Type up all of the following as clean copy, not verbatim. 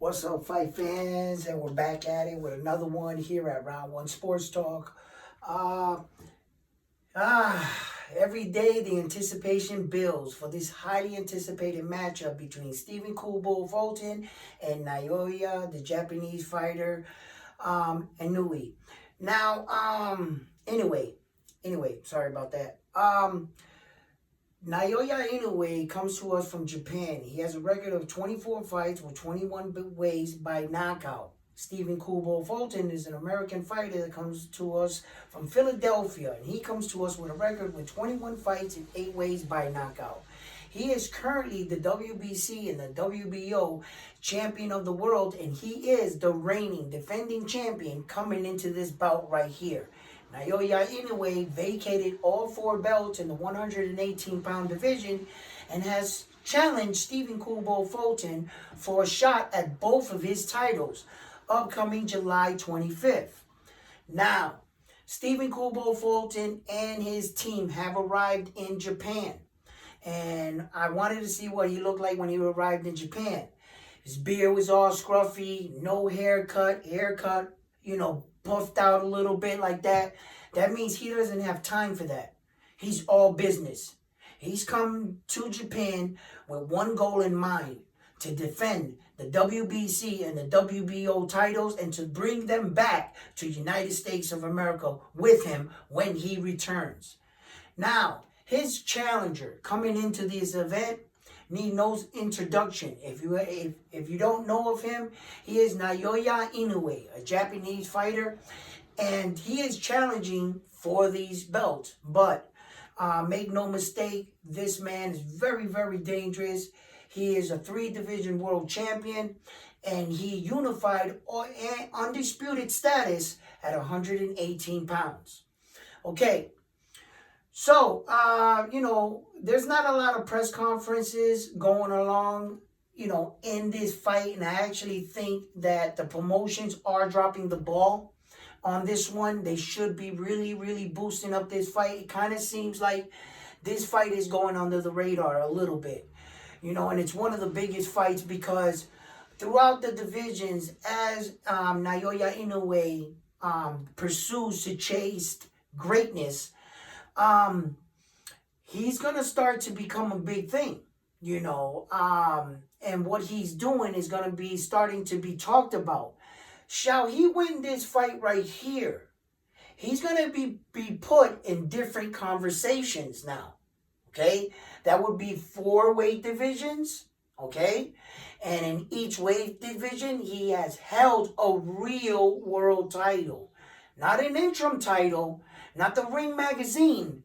What's up, fight fans? And we're back at it with another one here at Round One Sports Talk. Uh, every day the anticipation builds for this highly anticipated matchup between Stephen Fulton and Naoya, the Japanese fighter, and Nui. Now, anyway, sorry about that. Naoya Inoue comes to us from Japan. He has a record of 24 fights with 21 ways by knockout. Stephen Fulton is an American fighter that comes to us from Philadelphia, and he comes to us with a record with 21 fights and 8 ways by knockout. He is currently the WBC and the WBO champion of the world, and he is the reigning defending champion coming into this bout right here. Naoya Inoue vacated all 4 belts in the 118-pound division and has challenged Stephen Fulton for a shot at both of his titles, upcoming July 25th. Now, Stephen Fulton and his team have arrived in Japan, and I wanted to see what he looked like when he arrived in Japan. His beard was all scruffy, no haircut, puffed out a little bit like that. That means he doesn't have time for that. He's all business. He's come to Japan with one goal in mind: to defend the WBC and the WBO titles and to bring them back to United States of America with him when he returns. Now, his challenger coming into this event need no introduction. If you don't know of him, he is Naoya Inoue, a Japanese fighter, and he is challenging for these belts. But make no mistake, this man is very, very dangerous. He is a 3-division world champion, and he unified undisputed status at 118 pounds. Okay. So, there's not a lot of press conferences going along, in this fight. And I actually think that the promotions are dropping the ball on this one. They should be really, really boosting up this fight. It kind of seems like this fight is going under the radar a little bit, and it's one of the biggest fights because throughout the divisions, as Naoya Inoue pursues to chase greatness, he's going to start to become a big thing, and what he's doing is going to be starting to be talked about. Shall he win this fight right here, he's going to be put in different conversations now, okay? That would be 4 weight divisions, okay? And in each weight division, he has held a real world title. Not an interim title, not the Ring magazine.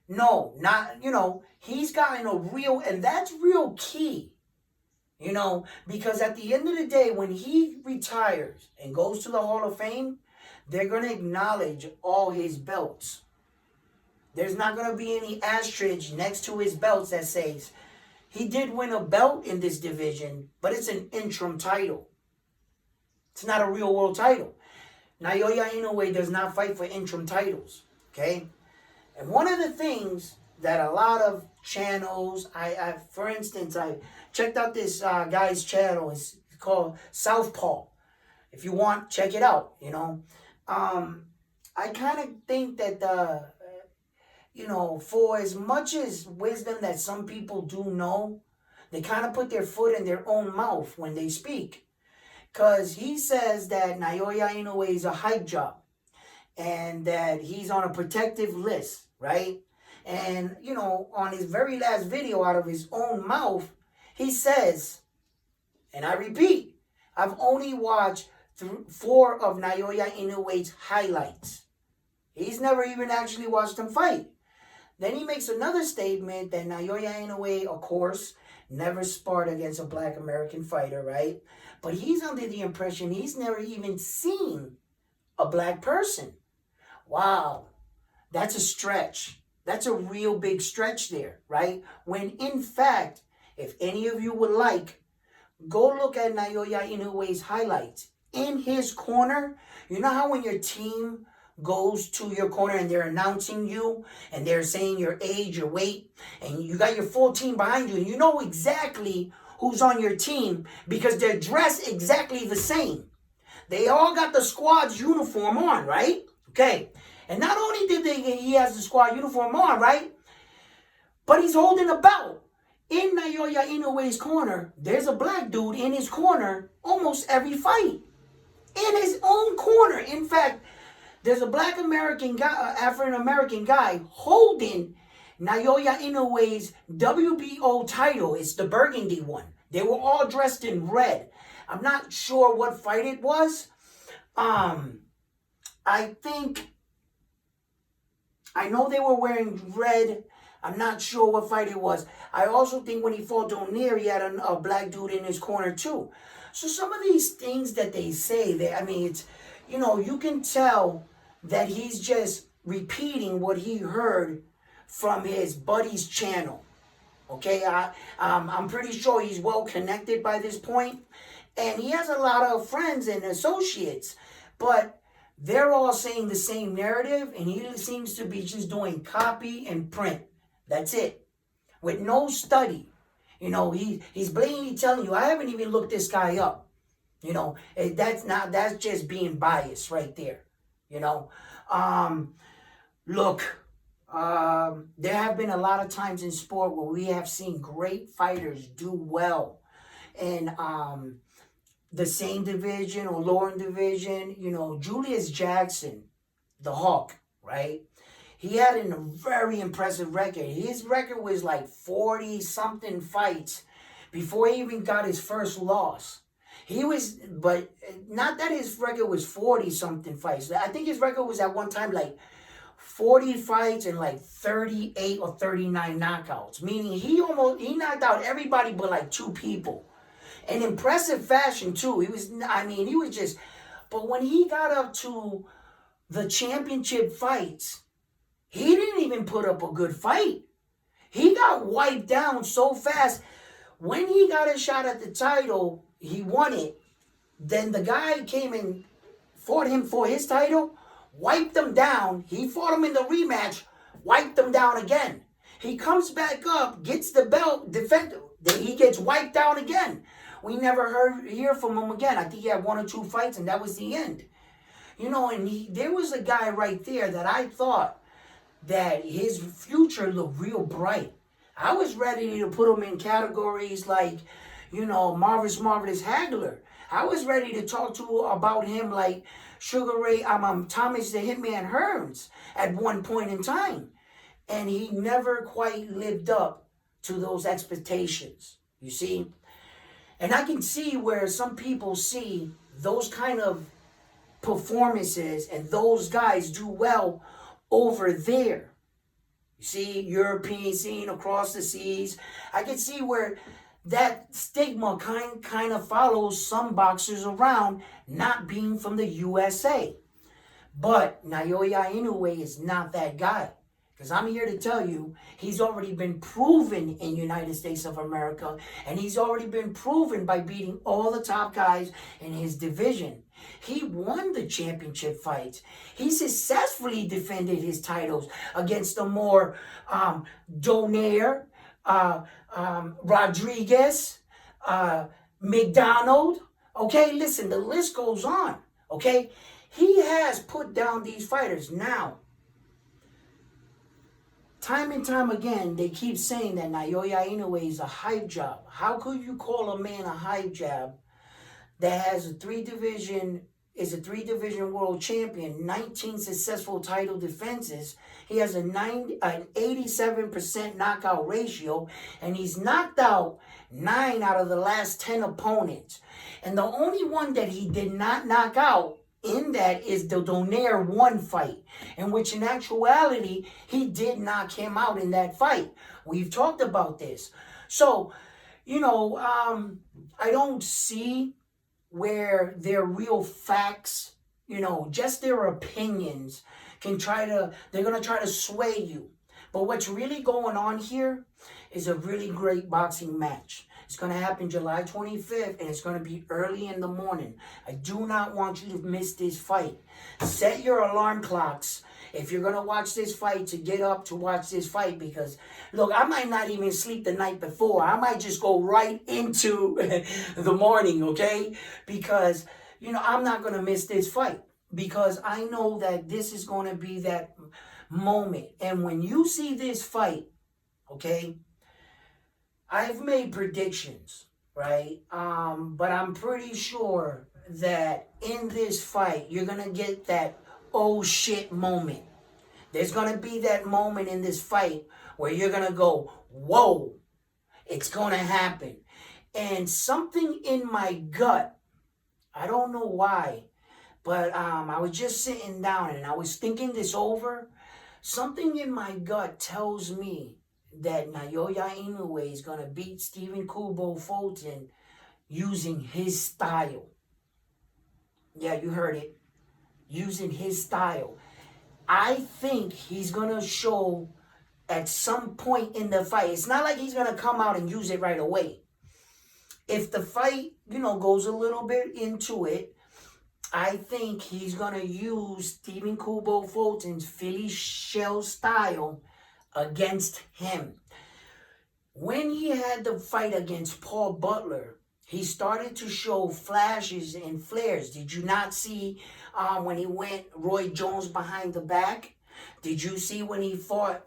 No, not, he's gotten a real, and that's real key, because at the end of the day, when he retires and goes to the Hall of Fame, they're going to acknowledge all his belts. There's not going to be any asterisk next to his belts that says he did win a belt in this division, but it's an interim title. It's not a real world title. Naoya Inoue does not fight for interim titles, okay? And one of the things that a lot of channels, for instance, I checked out this guy's channel. It's called Southpaw. If you want, check it out, I kind of think that, for as much as wisdom that some people do know, they kind of put their foot in their own mouth when they speak. Because he says that Naoya Inoue is a hype job and that he's on a protective list, right? And, on his very last video out of his own mouth, he says, and I repeat, I've only watched 4 of Naoya Inoue's highlights. He's never even actually watched him fight. Then he makes another statement that Naoya Inoue, of course, never sparred against a black American fighter, right? But he's under the impression he's never even seen a black person. Wow, that's a stretch. That's a real big stretch there, right? When in fact, if any of you would like, go look at Naoya Inoue's highlights. In his corner, you know how when your team goes to your corner and they're announcing you and they're saying your age, your weight, and you got your full team behind you and you know exactly who's on your team because they're dressed exactly the same. They all got the squad's uniform on, right? Okay. And not only he has the squad uniform on, right? But he's holding a belt. In Naoya Inoue's corner, there's a black dude in his corner almost every fight. In his own corner. In fact, there's a black American guy, African American guy, holding Naoya Inoue's WBO title. It's the burgundy one. They were all dressed in red. I'm not sure what fight it was. I know they were wearing red. I'm not sure what fight it was. I also think when he fought Donaire, he had a black dude in his corner too. So some of these things that they say, it's, you can tell that he's just repeating what he heard from his buddy's channel. Okay, I'm pretty sure he's well connected by this point. And he has a lot of friends and associates. But they're all saying the same narrative. And he seems to be just doing copy and print. That's it. With no study. He's blatantly telling you, I haven't even looked this guy up. That's just being biased right there. Look, there have been a lot of times in sport where we have seen great fighters do well. And the same division or lower division, Julius Jackson, the Hawk, right? He had a very impressive record. His record was like 40-something fights before he even got his first loss. But not that his record was 40-something fights. I think his record was at one time like 40 fights and like 38 or 39 knockouts. Meaning he knocked out everybody but like 2 people. In impressive fashion too. But when he got up to the championship fights, he didn't even put up a good fight. He got wiped down so fast. When he got a shot at the title, he won it. Then the guy came and fought him for his title, wiped him down. He fought him in the rematch, wiped him down again. He comes back up, gets the belt, he gets wiped down again. We never hear from him again. I think he had 1 or 2 fights, and that was the end. There was a guy right there that I thought that his future looked real bright. I was ready to put him in categories like, Marvelous Hagler. I was ready to talk about him like Sugar Ray, Thomas the Hitman Hearns at one point in time. And he never quite lived up to those expectations, you see. And I can see where some people see those kind of performances and those guys do well over there. You see, European scene across the seas. I can see where that stigma kind of follows some boxers around not being from the USA. But Naoya Inoue is not that guy. Because I'm here to tell you, he's already been proven in United States of America. And he's already been proven by beating all the top guys in his division. He won the championship fights. He successfully defended his titles against the more Donaire, Rodriguez, McDonald. Okay, listen, the list goes on. Okay, he has put down these fighters. Now, time and time again, they keep saying that Naoya Inoue is a hype job. How could you call a man a hype job that has a 3-division world champion, 19 successful title defenses? He has an 87% knockout ratio, and he's knocked out 9 out of the last 10 opponents. And the only one that he did not knock out in that is the Donaire 1 fight, in which in actuality, he did knock him out in that fight. We've talked about this. So, I don't see where their real facts, just their opinions they're going to try to sway you. But what's really going on here is a really great boxing match. It's going to happen July 25th, and it's going to be early in the morning. I do not want you to miss this fight. Set your alarm clocks if you're going to watch this fight, to get up to watch this fight. Because, look, I might not even sleep the night before. I might just go right into the morning, okay? Because, I'm not going to miss this fight. Because I know that this is going to be that moment. And when you see this fight, okay, I've made predictions, right? But I'm pretty sure that in this fight, you're going to get that oh shit moment. There's going to be that moment in this fight where you're going to go, whoa, it's going to happen. And something in my gut, I don't know why, but I was just sitting down and I was thinking this over. Something in my gut tells me that Naoya Inoue is going to beat Stephen Kubo Fulton using his style. Yeah, you heard it. Using his style. I think he's going to show at some point in the fight. It's not like he's going to come out and use it right away. If the fight, goes a little bit into it, I think he's going to use Stephen Kubo Fulton's Philly shell style against him. When he had the fight against Paul Butler, he started to show flashes and flares. Did you not see when he went Roy Jones behind the back? Did you see when he fought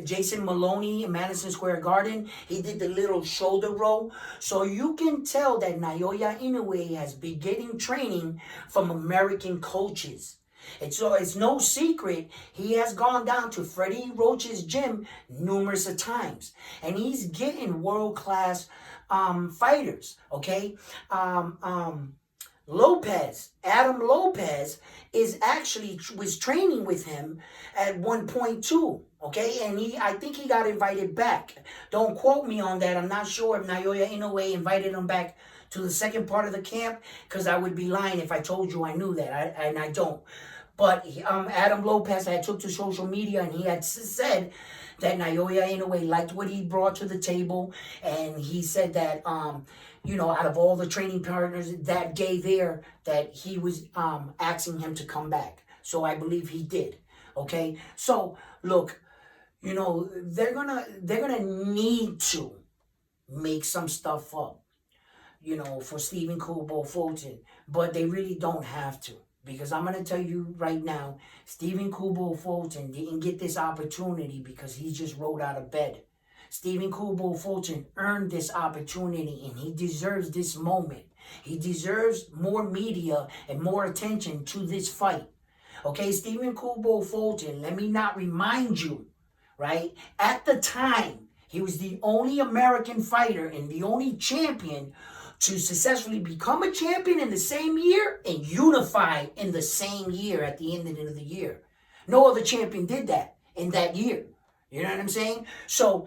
Jason Maloney in Madison Square Garden? He did the little shoulder roll. So you can tell that Naoya Inoue has been getting training from American coaches. And so it's no secret he has gone down to Freddie Roach's gym numerous of times. And he's getting world-class fighters, okay? Adam Lopez was training with him at one point too, okay? And I think he got invited back. Don't quote me on that. I'm not sure if Naoya Inoue invited him back to the second part of the camp, because I would be lying if I told you I knew that, and I don't. But Adam Lopez had took to social media and he had said that Naoya Inoue liked what he brought to the table, and he said that out of all the training partners that day there, that he was asking him to come back. So I believe he did. Okay, so look, they're gonna need to make some stuff up, for Stephen Kubo Fulton, but they really don't have to. Because I'm going to tell you right now, Stephen Kubo Fulton didn't get this opportunity because he just rolled out of bed. Stephen Kubo Fulton earned this opportunity, and he deserves this moment. He deserves more media and more attention to this fight. Okay, Stephen Kubo Fulton, let me not remind you, right? At the time, he was the only American fighter and the only champion to successfully become a champion in the same year and unify in the same year at the end of the year. No other champion did that in that year. You know what I'm saying? So,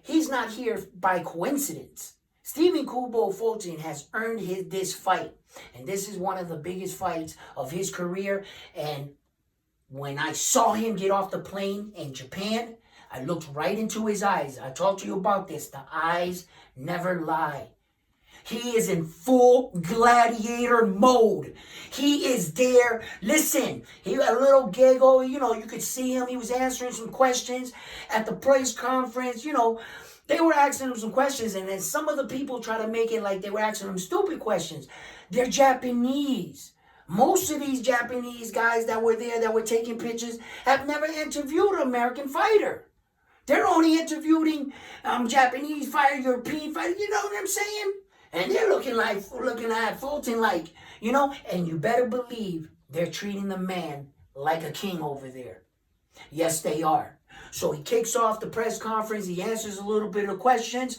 he's not here by coincidence. Stephen Kubo Fulton has earned this fight. And this is one of the biggest fights of his career. And when I saw him get off the plane in Japan, I looked right into his eyes. I talked to you about this. The eyes never lie. He is in full gladiator mode. He is there. Listen, he had a little giggle. You could see him. He was answering some questions at the press conference. They were asking him some questions, and then some of the people try to make it like they were asking him stupid questions. They're Japanese. Most of these Japanese guys that were there, that were taking pictures, have never interviewed an American fighter. They're only interviewing Japanese fighter, European fighter. You know what I'm saying? And they're looking at Fulton like, and you better believe they're treating the man like a king over there. Yes, they are. So he kicks off the press conference. He answers a little bit of questions.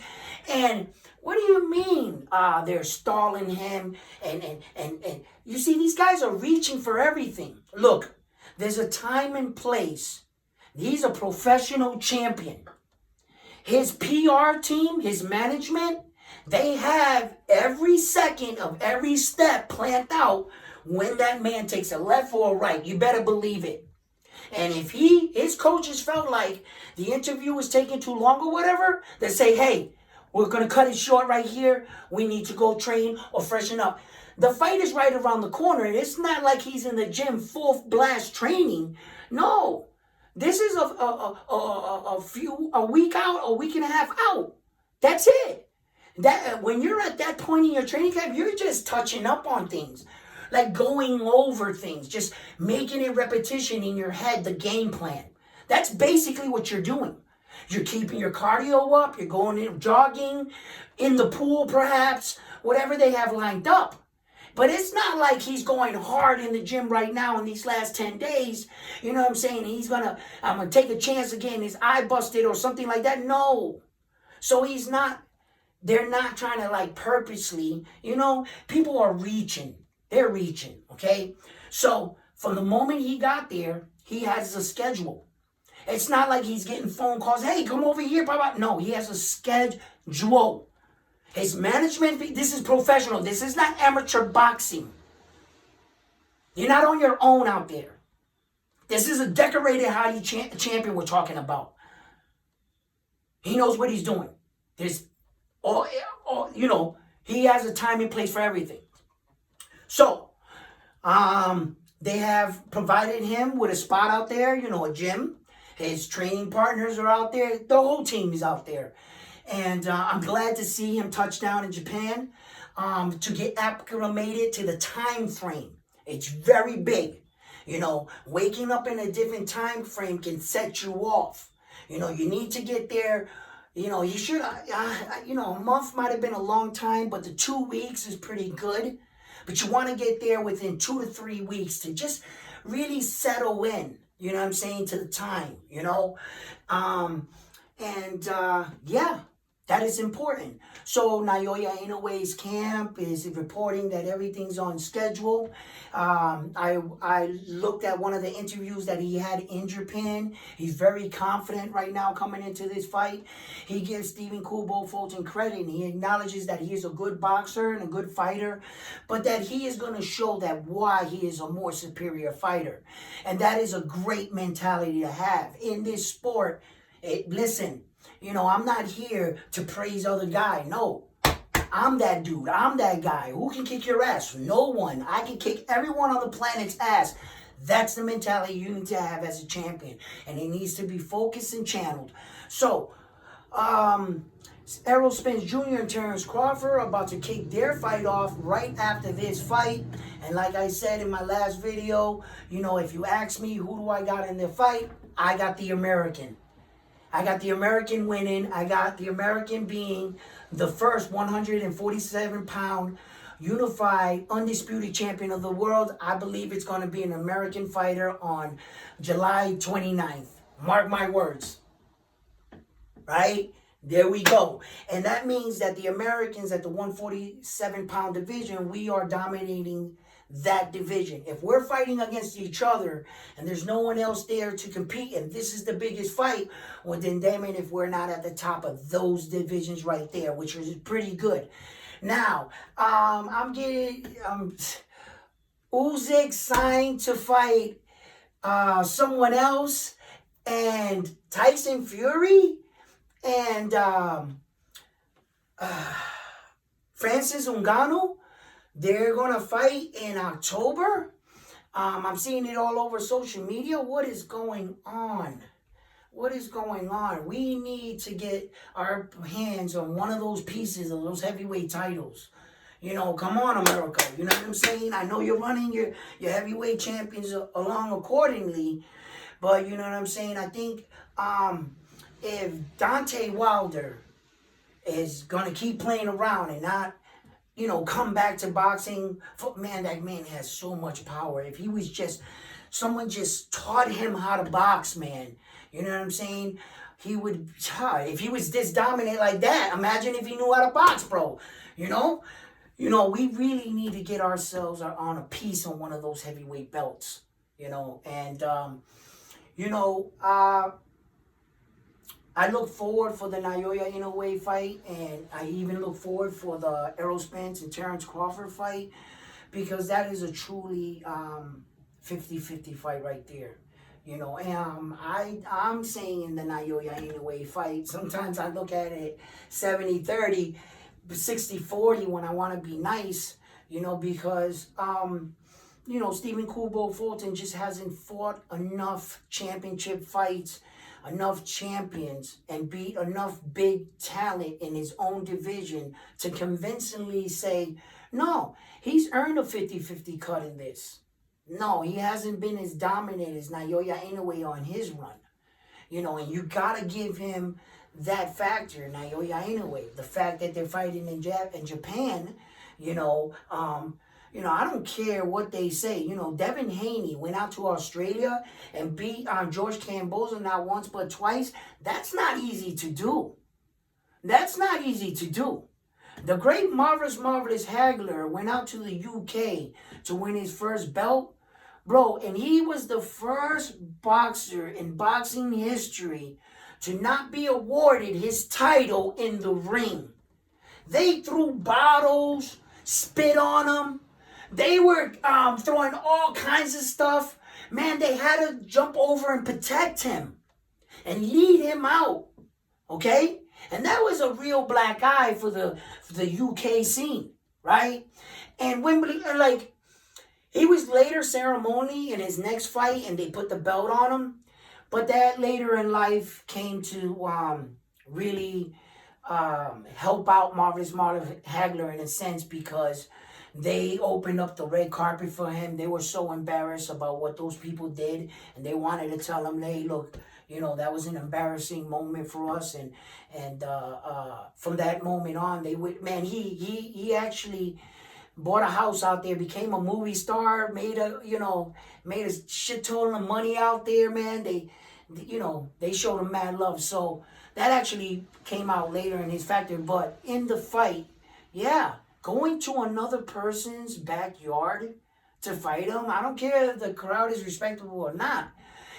And what do you mean they're stalling him? And you see, these guys are reaching for everything. Look, there's a time and place. He's a professional champion. His PR team, his management, they have every second of every step planned out when that man takes a left or a right. You better believe it. And if his coaches felt like the interview was taking too long or whatever, they say, hey, we're going to cut it short right here. We need to go train or freshen up. The fight is right around the corner. It's not like he's in the gym full blast training. No. This is a week out, a week and a half out. That's it. That when you're at that point in your training camp, you're just touching up on things, like going over things, just making it repetition in your head, the game plan. That's basically what you're doing. You're keeping your cardio up. You're going in jogging, in the pool perhaps, whatever they have lined up. But it's not like he's going hard in the gym right now in these last 10 days. You know what I'm saying? I'm going to take a chance again, his eye busted or something like that. No. So they're not trying to like purposely, people are reaching. They're reaching, okay? So from the moment he got there, he has a schedule. It's not like he's getting phone calls. Hey, come over here, blah, blah. No, he has a schedule. His management, this is professional. This is not amateur boxing. You're not on your own out there. This is a decorated Hottie champion we're talking about. He knows what he's doing. He has a time and place for everything. So, they have provided him with a spot out there, a gym. His training partners are out there. The whole team is out there. And I'm glad to see him touch down in Japan to get acclimated to the time frame. It's very big. Waking up in a different time frame can set you off. You need to get there. You should, a month might have been a long time, but the 2 weeks is pretty good. But you want to get there within 2 to 3 weeks to just really settle in, to the time, yeah. That is important. So Naoya Inoue's camp is reporting that everything's on schedule. I looked at one of the interviews that he had in Japan. He's very confident right now coming into this fight. He gives Stephen Kubo Fulton credit, and he acknowledges that he is a good boxer and a good fighter, but that he is going to show that why he is a more superior fighter. And that is a great mentality to have in this sport. Listen, I'm not here to praise other guy. No, I'm that dude. I'm that guy. Who can kick your ass? No one. I can kick everyone on the planet's ass. That's the mentality you need to have as a champion. And it needs to be focused and channeled. So, Errol Spence Jr. and Terrence Crawford are about to kick their fight off right after this fight. And like I said in my last video, if you ask me who do I got in the fight, I got the American. I got the American winning. I got the American being the first 147-pound unified, undisputed champion of the world. I believe it's going to be an American fighter on July 29th. Mark my words. Right? There we go. And that means that the Americans at the 147-pound division, we are dominating that division. If we're fighting against each other and there's no one else there to compete and this is the biggest fight, well then damn it if we're not at the top of those divisions right there, which is pretty good. Now, I'm getting Usyk signed to fight someone else, and Tyson Fury and Francis Ngannou, they're going to fight in October. I'm seeing it all over social media. What is going on? What is going on? We need to get our hands on one of those pieces of those heavyweight titles. Come on, America. You know what I'm saying? I know you're running your heavyweight champions along accordingly. But you know what I'm saying? I think if Deontay Wilder is going to keep playing around and not, come back to boxing, man, that man has so much power. If he was someone just taught him how to box, man, you know what I'm saying? He would, if he was this dominant like that, imagine if he knew how to box, bro. We really need to get ourselves on a piece on one of those heavyweight belts, and, I look forward for the Naoya Inoue fight, and I even look forward for the Errol Spence and Terrence Crawford fight, because that is a truly 50-50 fight right there. I'm saying in the Naoya Inoue fight, sometimes I look at it 70-30, 60-40 when I want to be nice, because Stephen Kubo Fulton just hasn't fought enough championship fights, enough champions, and beat enough big talent in his own division to convincingly say, no, he's earned a 50-50 cut in this. No, he hasn't been as dominant as Naoya Inoue on his run. And you got to give him that factor, Naoya Inoue. The fact that they're fighting in Japan, I don't care what they say. Devin Haney went out to Australia and beat George Kamboza not once but twice. That's not easy to do. That's not easy to do. The great Marvelous Hagler went out to the UK to win his first belt. Bro, and he was the first boxer in boxing history to not be awarded his title in the ring. They threw bottles, spit on him. They were throwing all kinds of stuff. Man, they had to jump over and protect him and lead him out. Okay? And that was a real black eye for the UK scene, right? And Wembley, he was later ceremony in his next fight, and they put the belt on him. But that later in life came to really help out Marvelous Hagler in a sense, because they opened up the red carpet for him. They were so embarrassed about what those people did, and they wanted to tell him, hey, look, that was an embarrassing moment for us. And from that moment on, he actually bought a house out there, became a movie star, made a shit ton of money out there, man. They showed him mad love. So that actually came out later in his factor. But in the fight, going to another person's backyard to fight him, I don't care if the crowd is respectable or not.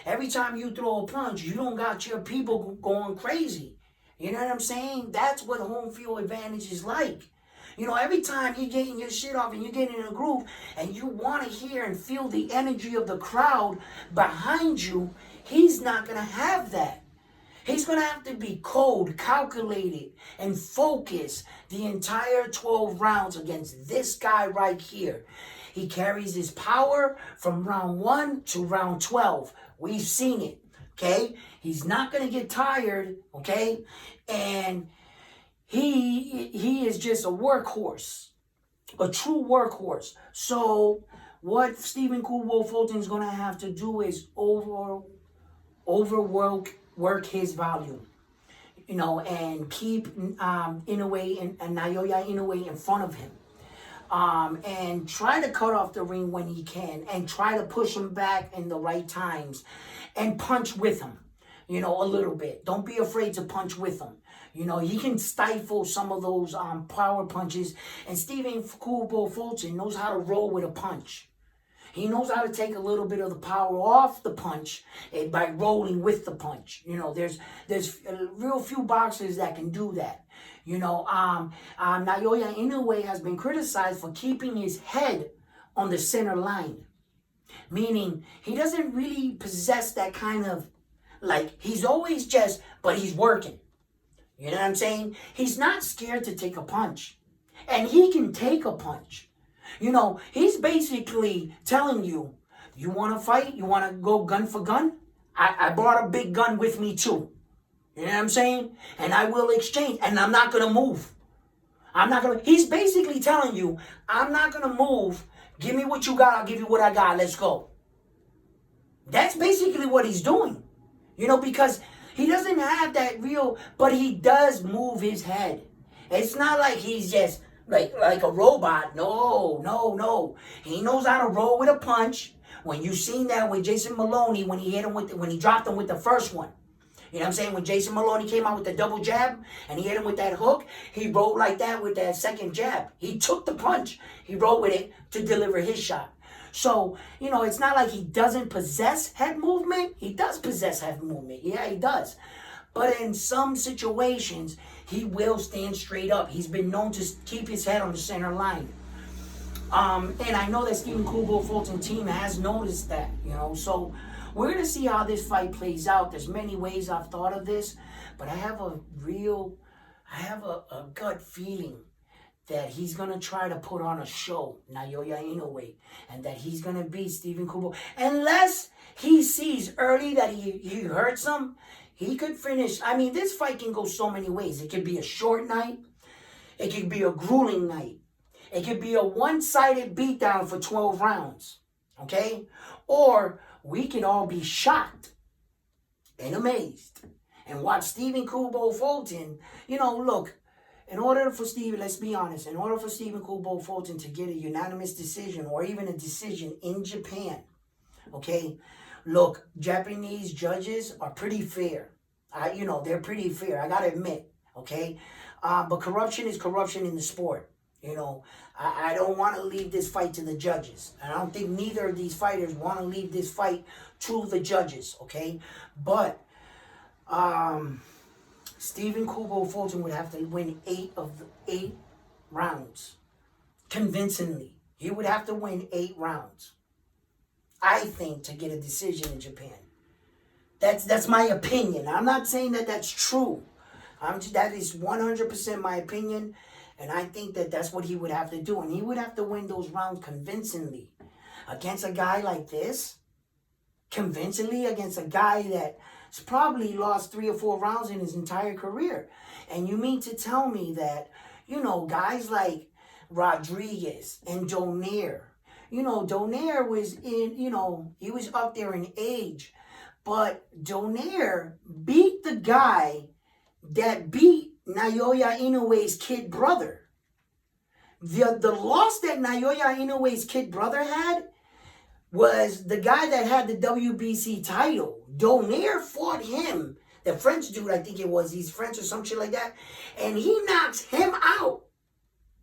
Every time you throw a punch, you don't got your people going crazy. You know what I'm saying? That's what home field advantage is like. Every time you're getting your shit off and you're getting in a groove and you want to hear and feel the energy of the crowd behind you, he's not going to have that. He's going to have to be cold, calculated, and focused the entire 12 rounds against this guy right here. He carries his power from round 1 to round 12. We've seen it, okay? He's not going to get tired, okay? And he is just a workhorse, a true workhorse. So what Stephen Kubo Fulton is going to have to do is overwork his volume, and keep Inoue and Naoya Inoue in front of him. And try to cut off the ring when he can, and try to push him back in the right times, and punch with him, a little bit. Don't be afraid to punch with him. He can stifle some of those power punches, and Stephen Kubo Fulton knows how to roll with a punch. He knows how to take a little bit of the power off the punch by rolling with the punch. There's real few boxers that can do that. Naoya Inoue has been criticized for keeping his head on the center line. Meaning, he doesn't really possess that kind of, he's always but he's working. You know what I'm saying? He's not scared to take a punch. And he can take a punch. He's basically telling you, you want to fight? You want to go gun for gun? I brought a big gun with me too. You know what I'm saying? And I will exchange. And I'm not going to move. He's basically telling you, I'm not going to move. Give me what you got. I'll give you what I got. Let's go. That's basically what he's doing. Because he doesn't have that real, but he does move his head. It's not like he's just like a robot. No. He knows how to roll with a punch. When you seen that with Jason Maloney, when he dropped him with the first one. You know what I'm saying? When Jason Maloney came out with the double jab and he hit him with that hook, he rolled like that with that second jab. He took the punch. He rolled with it to deliver his shot. So, it's not like he doesn't possess head movement. He does possess head movement. Yeah, he does. But in some situations, he will stand straight up. He's been known to keep his head on the center line. And I know that Stephen Kubo Fulton team has noticed that, So we're going to see how this fight plays out. There's many ways I've thought of this, but I have a gut feeling that he's going to try to put on a show, Naoya Inoue, and that he's going to beat Stephen Kubo. Unless he sees early that he hurts him, he could finish. I mean, this fight can go so many ways. It could be a short night. It could be a grueling night. It could be a one-sided beatdown for 12 rounds, okay? Or we can all be shocked and amazed and watch Stephen Kubo Fulton. You know, look, in order for Stephen, let's be honest, in order for Stephen Kubo Fulton to get a unanimous decision or even a decision in Japan, okay, look, Japanese judges are pretty fair. They're pretty fair, I gotta admit, okay? But corruption is corruption in the sport. I don't want to leave this fight to the judges. I don't think neither of these fighters want to leave this fight to the judges, okay? But Stephen Kubo Fulton would have to win 8 of the 8 rounds convincingly. He would have to win 8 rounds, I think, to get a decision in Japan. That's my opinion. I'm not saying that that's true. That is 100% my opinion, and I think that that's what he would have to do. And he would have to win those rounds convincingly against a guy like this, convincingly against a guy that's probably lost 3 or 4 rounds in his entire career. And you mean to tell me that, guys like Rodriguez and Donaire, Donaire was he was up there in age, but Donaire beat the guy that beat Naoya Inoue's kid brother. The loss that Naoya Inoue's kid brother had was the guy that had the WBC title. Donaire fought him, the French dude, I think it was. He's French or some shit like that. And he knocks him out.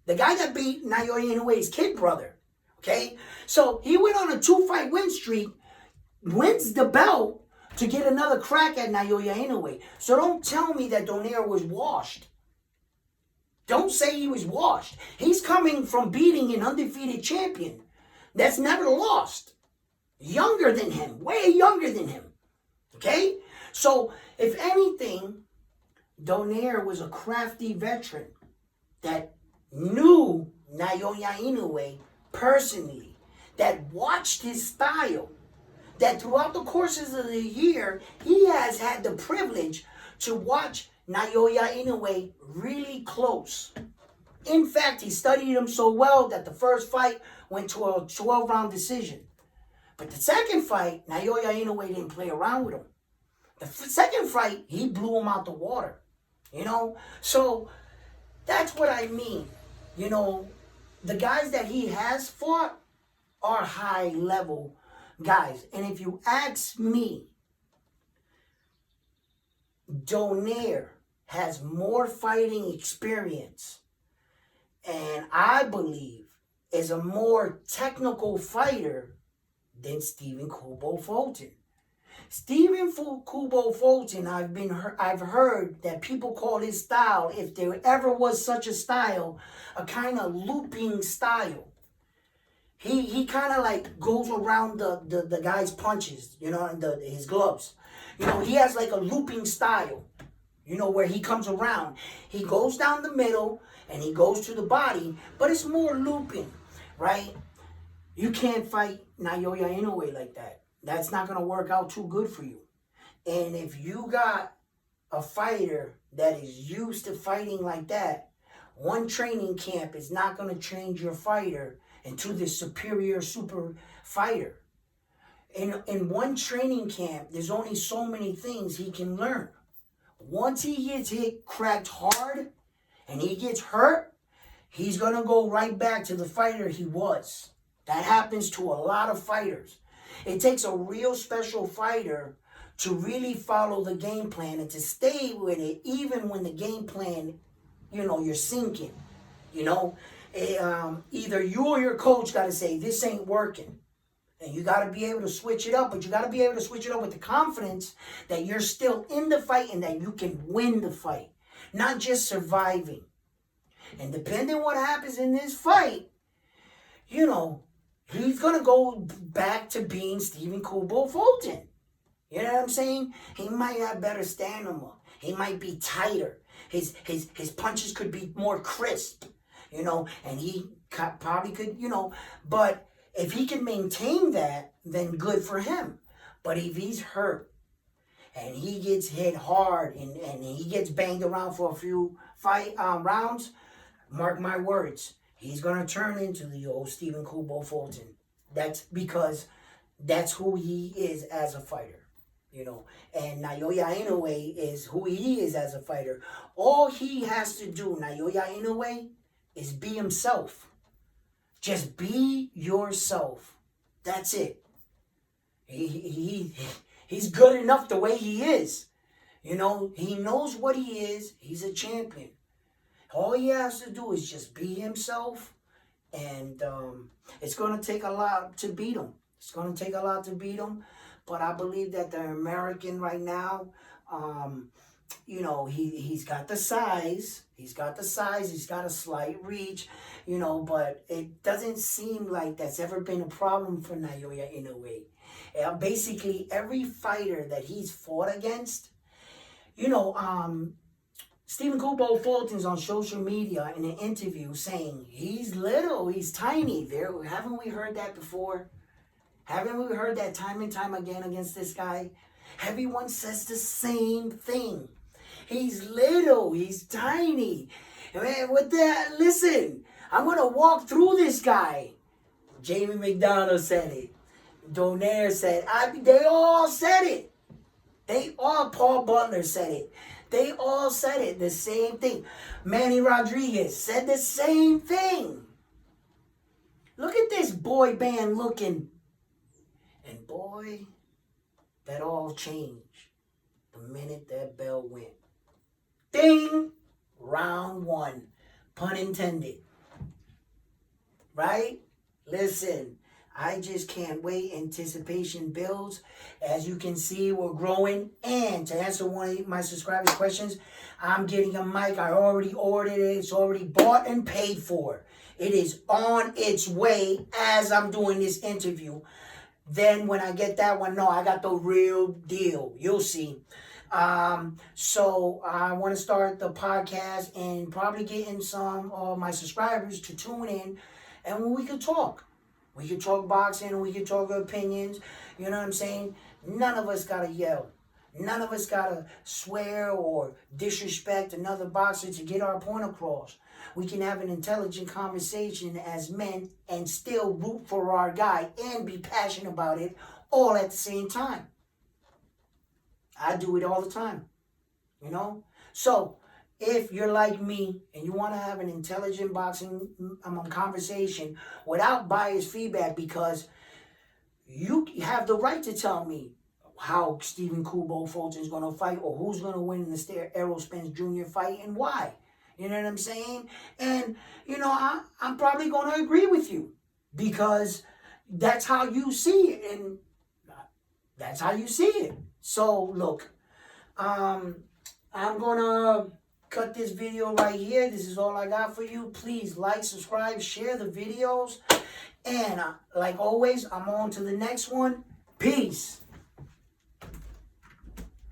The guy that beat Naoya Inoue's kid brother. Okay? So he went on a 2-fight win streak, wins the belt, to get another crack at Naoya Inoue. So don't tell me that Donaire was washed. Don't say he was washed. He's coming from beating an undefeated champion that's never lost. Younger than him. Way younger than him. Okay? So, if anything, Donaire was a crafty veteran that knew Naoya Inoue personally, that watched his style, that throughout the courses of the year, he has had the privilege to watch Naoya Inoue really close. In fact, he studied him so well that the first fight went to a 12-round decision. But the second fight, Naoya Inoue didn't play around with him. The second fight, he blew him out the water. So that's what I mean. The guys that he has fought are high-level guys. And if you ask me, Donaire has more fighting experience, and I believe is a more technical fighter than Stephen Kubo Fulton. Stephen Kubo Fulton, I've heard that people call his style, if there ever was such a style, a kind of looping style. He kind of like goes around the guy's punches, and his gloves. He has like a looping style, where he comes around. He goes down the middle and he goes to the body, but it's more looping, right? You can't fight Naoya Inoue like that. That's not going to work out too good for you. And if you got a fighter that is used to fighting like that, one training camp is not going to change your fighter into this superior super fighter. In one training camp, there's only so many things he can learn. Once he gets hit, cracked hard, and he gets hurt, he's going to go right back to the fighter he was. That happens to a lot of fighters. It takes a real special fighter to really follow the game plan and to stay with it even when the game plan, you're sinking. Either you or your coach got to say, this ain't working. And you got to be able to switch it up, but you got to be able to switch it up with the confidence that you're still in the fight and that you can win the fight, not just surviving. And depending what happens in this fight, he's going to go back to being Stephen Kubo Fulton. You know what I'm saying? He might have better stamina. He might be tighter. His punches could be more crisp. and he probably could, but if he can maintain that, then good for him. But if he's hurt and he gets hit hard and he gets banged around for a few rounds, mark my words, he's going to turn into the old Stephen Kubo Fulton. That's because that's who he is as a fighter. And Naoya Inoue is who he is as a fighter. All he has to do, Naoya Inoue, is be himself. Just be yourself. That's it. He's good enough the way he is. He knows what he is. He's a champion. All he has to do is just be himself. And it's going to take a lot to beat him. But I believe that the American right now, he's got the size. He's got a slight reach, but it doesn't seem like that's ever been a problem for Naoya Inoue. Basically, every fighter that he's fought against, Stephen Kubo Fulton's on social media in an interview saying he's little, he's tiny. Haven't we heard that before? Haven't we heard that time and time again against this guy? Everyone says the same thing. He's little, he's tiny. Man, listen, I'm going to walk through this guy. Jamie McDonald said it. Donaire said it. They all said it. Paul Butler said it. They all said it, the same thing. Manny Rodriguez said the same thing. Look at this boy band looking. And boy, that all changed the minute that bell went. Ding! Round one. Pun intended. Right? Listen, I just can't wait. Anticipation builds. As you can see, we're growing. And to answer one of my subscribers' questions, I'm getting a mic. I already ordered it. It's already bought and paid for. It is on its way as I'm doing this interview. Then when I get that one, no, I got the real deal. You'll see. So I want to start the podcast and probably getting some of my subscribers to tune in, and we could talk. We could talk boxing, we could talk opinions. You know what I'm saying? None of us gotta yell. None of us gotta swear or disrespect another boxer to get our point across. We can have an intelligent conversation as men and still root for our guy and be passionate about it all at the same time. I do it all the time, So, if you're like me and you want to have an intelligent boxing conversation without biased feedback, because you have the right to tell me how Stephen Kubo Fulton is going to fight or who's going to win in the Errol Spence Jr. fight and why. You know what I'm saying? And, I'm probably going to agree with you because that's how you see it. And that's how you see it. So, look, I'm going to cut this video right here. This is all I got for you. Please like, subscribe, share the videos. And like always, I'm on to the next one. Peace.